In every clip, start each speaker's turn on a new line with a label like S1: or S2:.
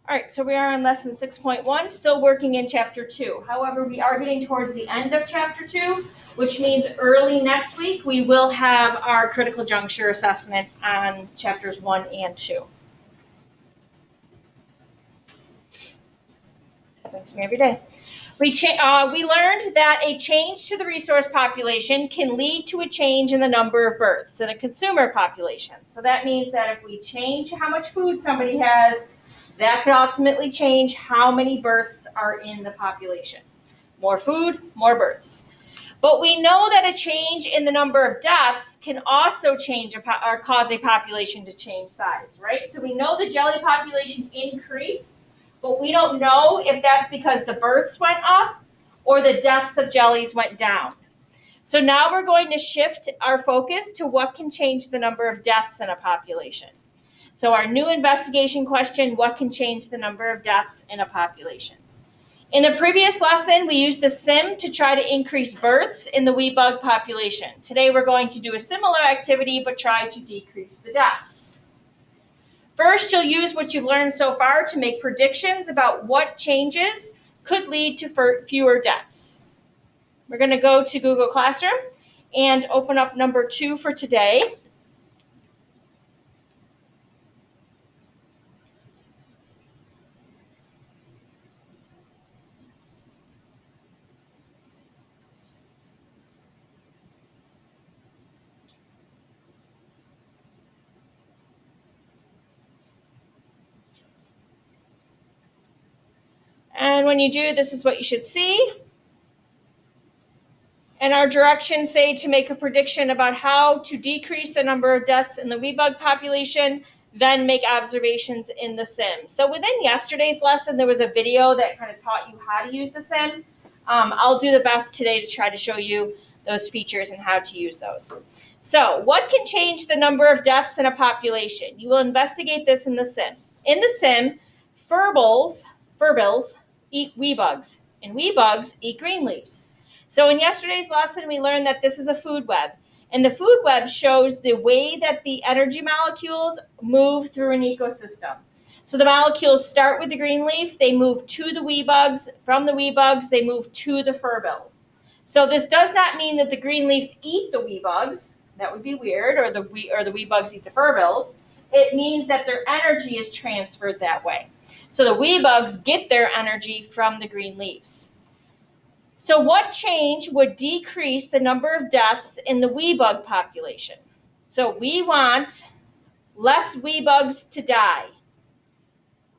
S1: All right, so we are on lesson 6.1, still working in chapter 2. However, we are getting towards the end of chapter 2, which means early next week we will have our critical juncture assessment on chapters 1 and 2. Happens to me every day. We learned that a change to the resource population can lead to a change in the number of births in a consumer population. So that means that if we change how much food somebody has, that could ultimately change how many births are in the population. More food, more births. But we know that a change in the number of deaths can also change or cause a population to change size, right? So we know the jelly population increased, but we don't know if that's because the births went up or the deaths of jellies went down. So now we're going to shift our focus to what can change the number of deaths in a population. So our new investigation question, what can change the number of deaths in a population? In the previous lesson, we used the sim to try to increase births in the wee bug population. Today, we're going to do a similar activity, but try to decrease the deaths. First, you'll use what you've learned so far to make predictions about what changes could lead to fewer deaths. We're going to go to Google Classroom and open up number 2 for today. And when you do, this is what you should see. And our directions say to make a prediction about how to decrease the number of deaths in the wee bug population, then make observations in the sim. So within yesterday's lesson, there was a video that kind of taught you how to use the sim. I'll do the best today to try to show you those features and how to use those. So what can change the number of deaths in a population? You will investigate this in the sim. In the sim, furbills eat wee bugs, and wee bugs eat green leaves. So in yesterday's lesson, we learned that this is a food web. And the food web shows the way that the energy molecules move through an ecosystem. So the molecules start with the green leaf, they move to the wee bugs, from the wee bugs, they move to the furbills. So this does not mean that the green leaves eat the wee bugs. That would be weird, or the wee bugs eat the furbills. It means that their energy is transferred that way. So the wee bugs get their energy from the green leaves. So what change would decrease the number of deaths in the wee bug population? So we want less wee bugs to die.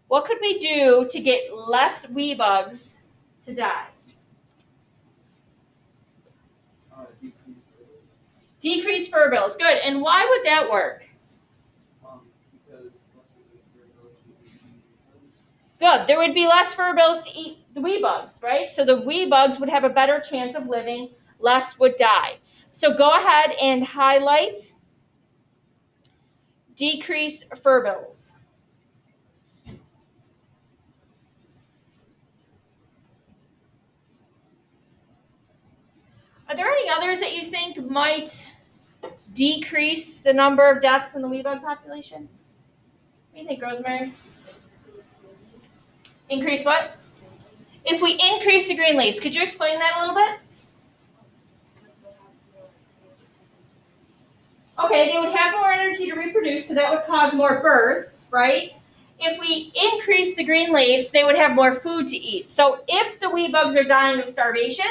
S1: What could we do to get less wee bugs to die? Decrease furbills. Good. And why would that work? Good. There would be less furbills to eat the wee bugs, right? So the wee bugs would have a better chance of living, less would die. So go ahead and highlight decrease furbills. Are there any others that you think might decrease the number of deaths in the wee bug population? What do you think, Rosemary? Increase what? If we increase the green leaves, could you explain that a little bit? Okay, they would have more energy to reproduce, so that would cause more births, right? If we increase the green leaves, they would have more food to eat. So if the wee bugs are dying of starvation,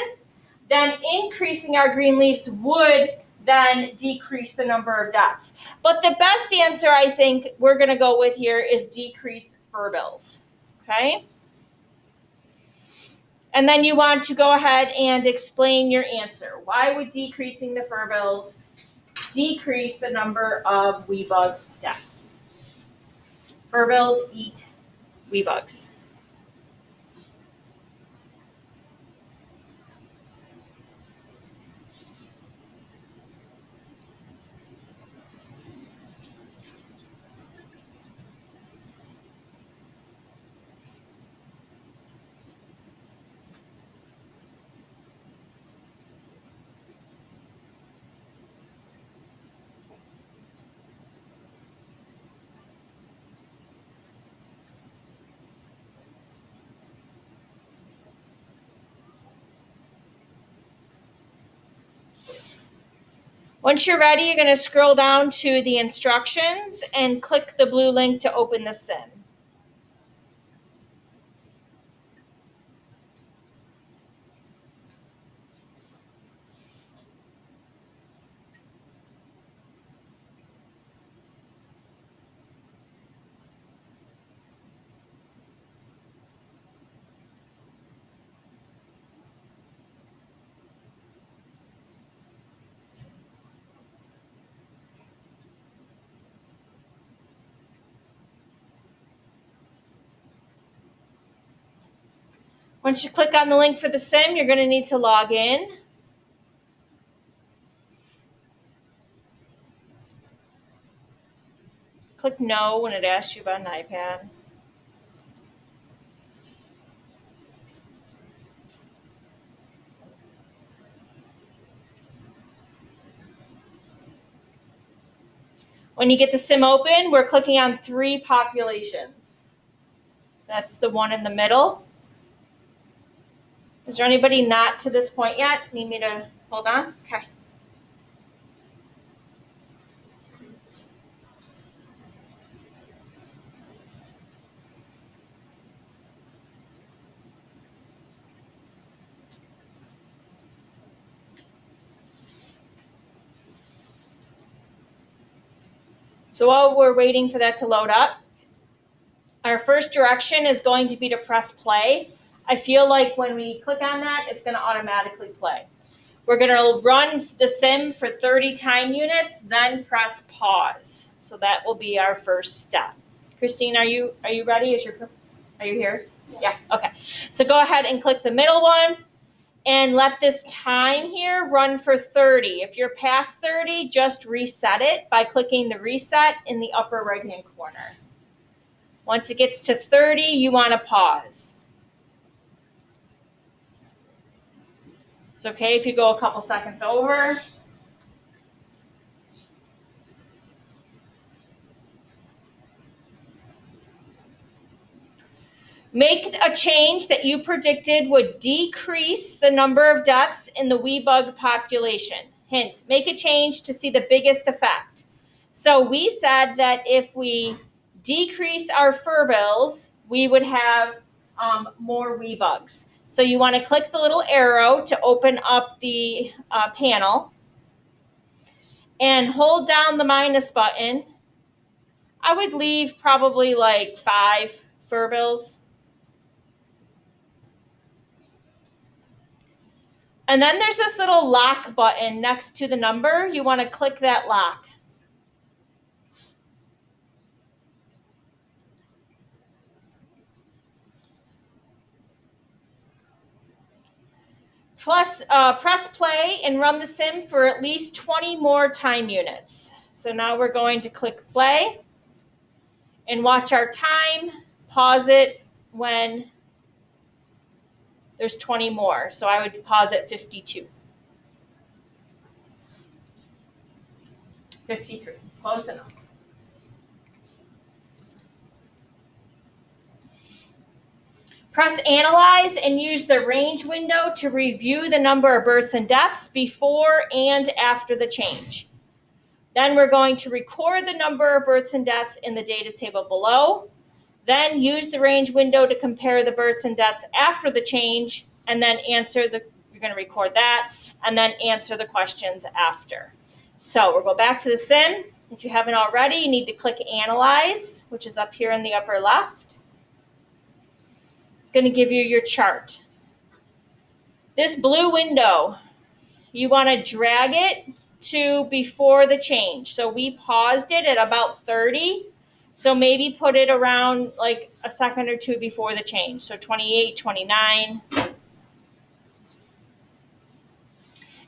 S1: then increasing our green leaves would then decrease the number of deaths. But the best answer I think we're going to go with here is decrease furbills, okay? And then you want to go ahead and explain your answer. Why would decreasing the furbills decrease the number of wee bug deaths? Furbills eat wee bugs. Once you're ready, you're going to scroll down to the instructions and click the blue link to open the sim. Once you click on the link for the sim, you're going to need to log in. Click no when it asks you about an iPad. When you get the sim open, we're clicking on 3 populations. That's the one in the middle. Is there anybody not to this point yet? Need me to hold on? Okay. So while we're waiting for that to load up, our first direction is going to be to press play. I feel like when we click on that, it's going to automatically play. We're going to run the sim for 30 time units, then press pause. So that will be our first step. Christine, are you ready? Are you here? Yeah. Okay. So go ahead and click the middle one and let this time here run for 30. If you're past 30, just reset it by clicking the reset in the upper right-hand corner. Once it gets to 30, you want to pause. It's okay if you go a couple seconds over. Make a change that you predicted would decrease the number of deaths in the WeBug population. Hint, make a change to see the biggest effect. So we said that if we decrease our fur bills, we would have more WeBugs. So you want to click the little arrow to open up the panel and hold down the minus button. I would leave probably like 5 fur bills. And then there's this little lock button next to the number. You want to click that lock. Plus, press play and run the sim for at least 20 more time units. So now we're going to click play and watch our time. Pause it when there's 20 more. So I would pause at 52. 53. Close enough. Press Analyze and use the range window to review the number of births and deaths before and after the change. Then we're going to record the number of births and deaths in the data table below. Then use the range window to compare the births and deaths after the change, and then you're going to record that, and then answer the questions after. So we'll go back to the sim. If you haven't already, you need to click Analyze, which is up here in the upper left. It's going to give you your chart. This blue window, you want to drag it to before the change. So we paused it at about 30. So maybe put it around like a second or two before the change. So 28, 29.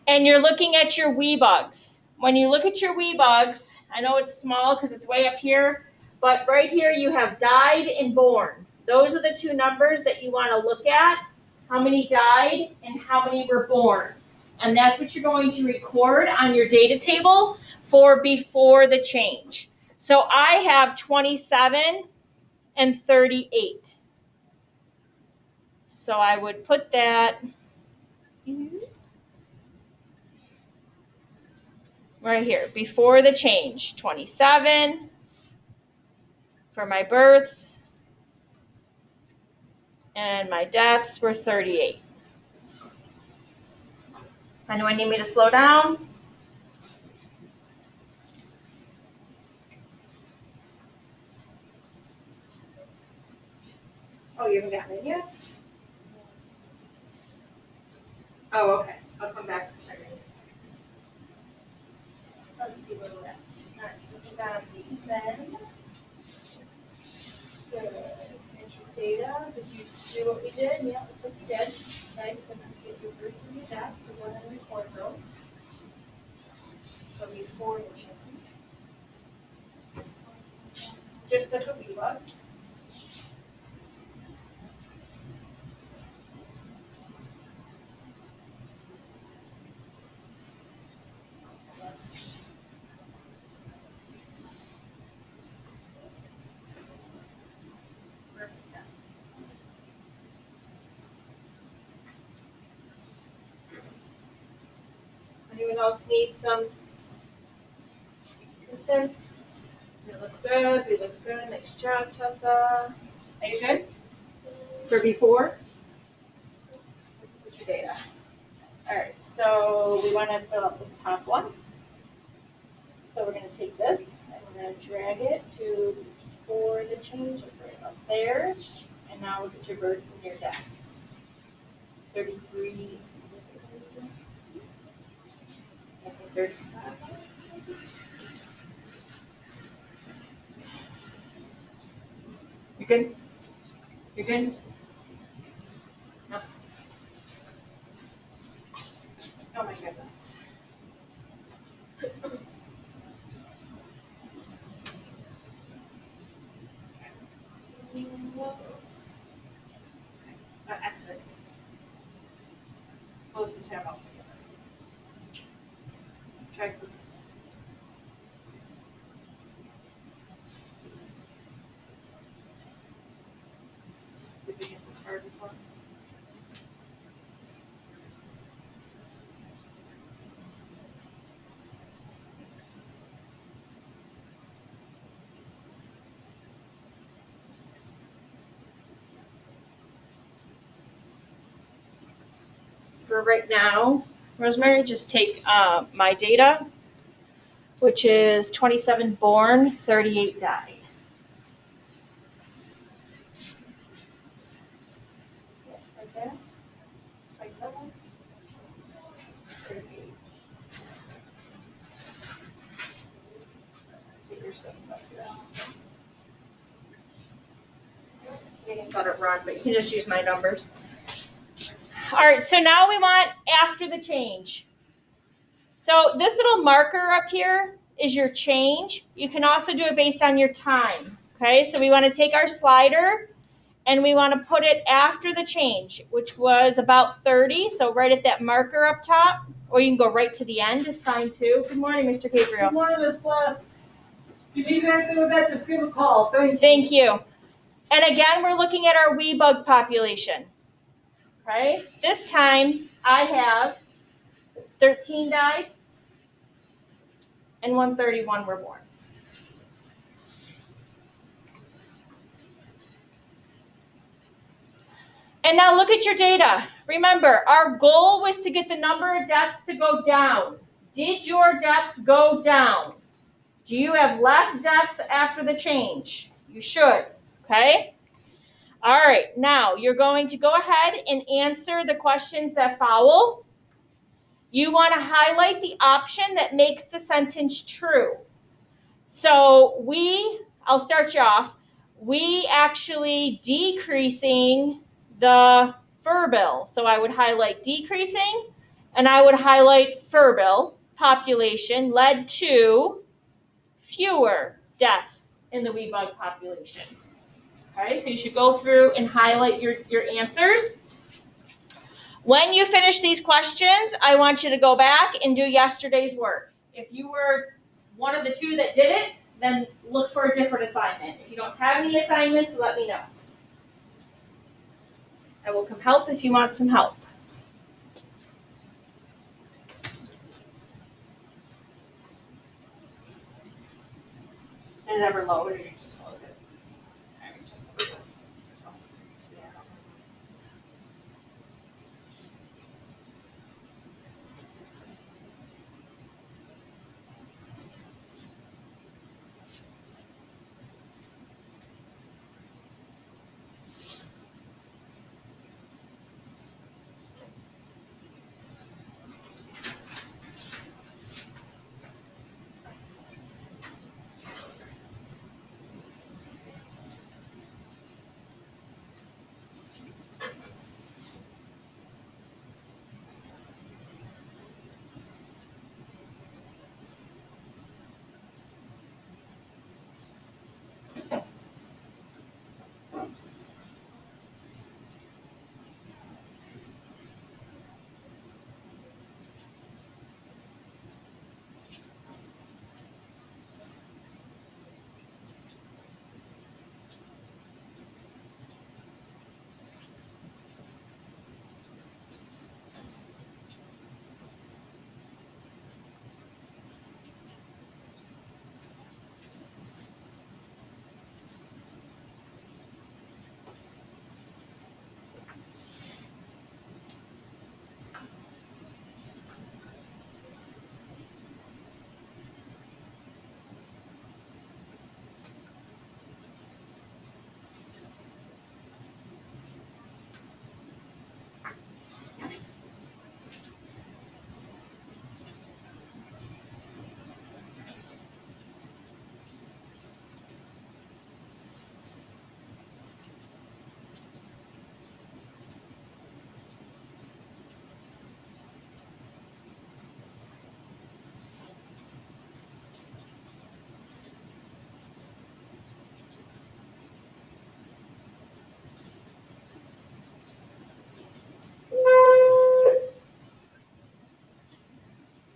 S1: And you're looking at your WeBugs. When you look at your WeBugs, I know it's small because it's way up here, but right here you have died and born. Those are the 2 numbers that you want to look at. How many died and how many were born. And that's what you're going to record on your data table for before the change. So I have 27 and 38. So I would put that. right here, before the change, 27 for my births, and my deaths were 38. Anyone need me to slow down? Oh, you haven't gotten it yet? Oh, okay. I'll come back and check it. Let's see where we're at. All right, so we got the send. Good. Entry data. Did you do what we did? Yeah, looks like you did. Okay, so now you get your births and your deaths, so go ahead and record those. So before the change. Just took a few bucks. Anyone else need some assistance? You look good. You look good. Nice job, Tessa. Are you good? For before? What's your data? All right, so we want to fill out this top one. So we're going to take this and we're going to drag it to before the change, right up there. And now look at your births and your deaths. 33. I think 37. You good? You good? No. Oh my goodness. Exit. Close the tab altogether. Try. Did we get this far before? For right now, Rosemary, just take my data, which is 27 born, 38 died. Yeah, right there. 27. 38. Let's see your settings up here. You can just let it run, but you can just use my numbers. All right, so now we want after the change. So this little marker up here is your change. You can also do it based on your time. Okay, so we want to take our slider and we want to put it after the change, which was about 30. So right at that marker up top, or you can go right to the end is fine too. Good morning, Mr. Gabriel.
S2: Good morning, Ms. Glass. If you need anything with that, just give a call. Thank you.
S1: Thank you. And again, we're looking at our wee bug population. Okay, this time I have 13 died and 131 were born. And now look at your data. Remember, our goal was to get the number of deaths to go down. Did your deaths go down? Do you have less deaths after the change? You should, okay? All right, now you're going to go ahead and answer the questions that follow. You want to highlight the option that makes the sentence true. So I'll start you off. We actually decreasing the fur bill. So I would highlight decreasing and I would highlight fur bill population led to fewer deaths in the wee bug population. Okay, so you should go through and highlight your answers. When you finish these questions, I want you to go back and do yesterday's work. If you were one of the two that did it, then look for a different assignment. If you don't have any assignments, let me know. I will come help if you want some help. And it never load, or you just close it? I mean, just close it. It's possible. Yeah.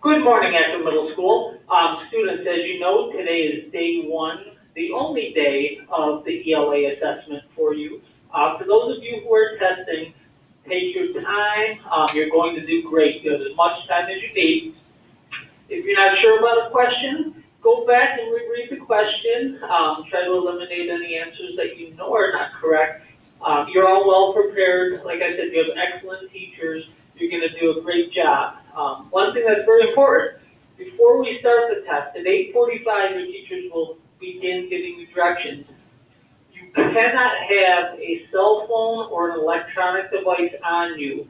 S3: Good morning, Ashland Middle School. Students, as you know, today is day one, the only day of the ELA assessment for you. For those of you who are testing, take your time. You're going to do great. You have as much time as you need. If you're not sure about a question, go back and reread the question. Try to eliminate any answers that you know are not correct. You're all well prepared. Like I said, you have excellent teachers. You're going to do a great job. One thing that's very important, before we start the test, at 8:45, your teachers will begin giving you directions. You cannot have a cell phone or an electronic device on you.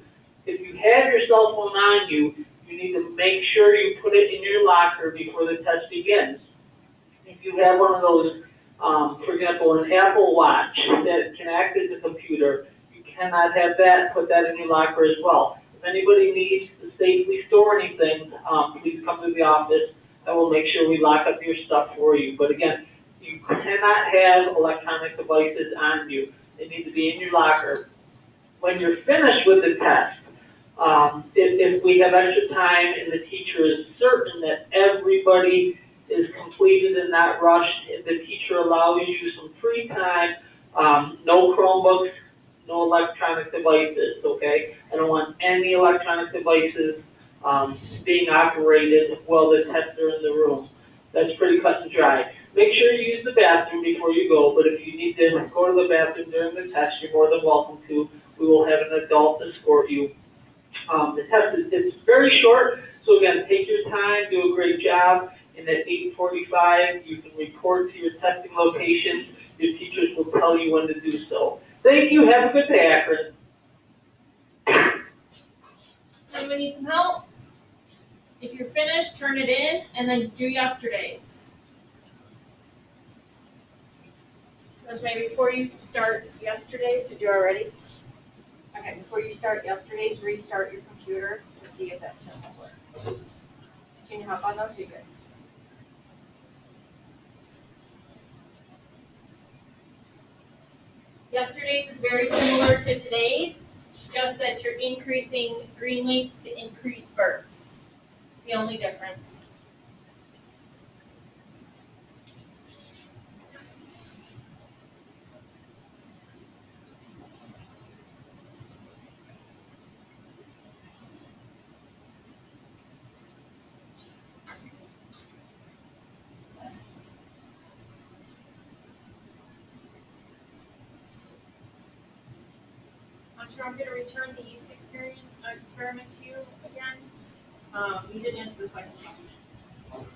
S3: If you have your cell phone on you, you need to make sure you put it in your locker before the test begins. If you have one of those, for example, an Apple Watch that can act as a computer, you cannot have that, put that in your locker as well. If anybody needs to safely store anything, please come to the office. I will make sure we lock up your stuff for you. But again, you cannot have electronic devices on you. They need to be in your locker. When you're finished with the test, if we have extra time and the teacher is certain that everybody is completed and not rushed, if the teacher allows you some free time, no Chromebooks, no electronic devices, okay? I don't want any electronic devices being operated while the tests are in the room. That's pretty cut and dry. Make sure you use the bathroom before you go, but if you need to go to the bathroom during the test, you're more than welcome to. We will have an adult escort you. The test is very short, so again, take your time, do a great job, and at 8:45, you can report to your testing location. Your teachers will tell you when to do so. Thank you, have a good day, Akron.
S1: Anyone need some help? If you're finished, turn it in and then do yesterday's. Because maybe before you start yesterday's, did you already? Okay, before you start yesterday's, restart your computer to see if that symbol works. Can you hop on those? You're good. Yesterday's is very similar to today's, just that you're increasing green leaves to increase births. It's the only difference. I'm sure I'm gonna return the yeast experiment to you again. You didn't answer the second question. Okay.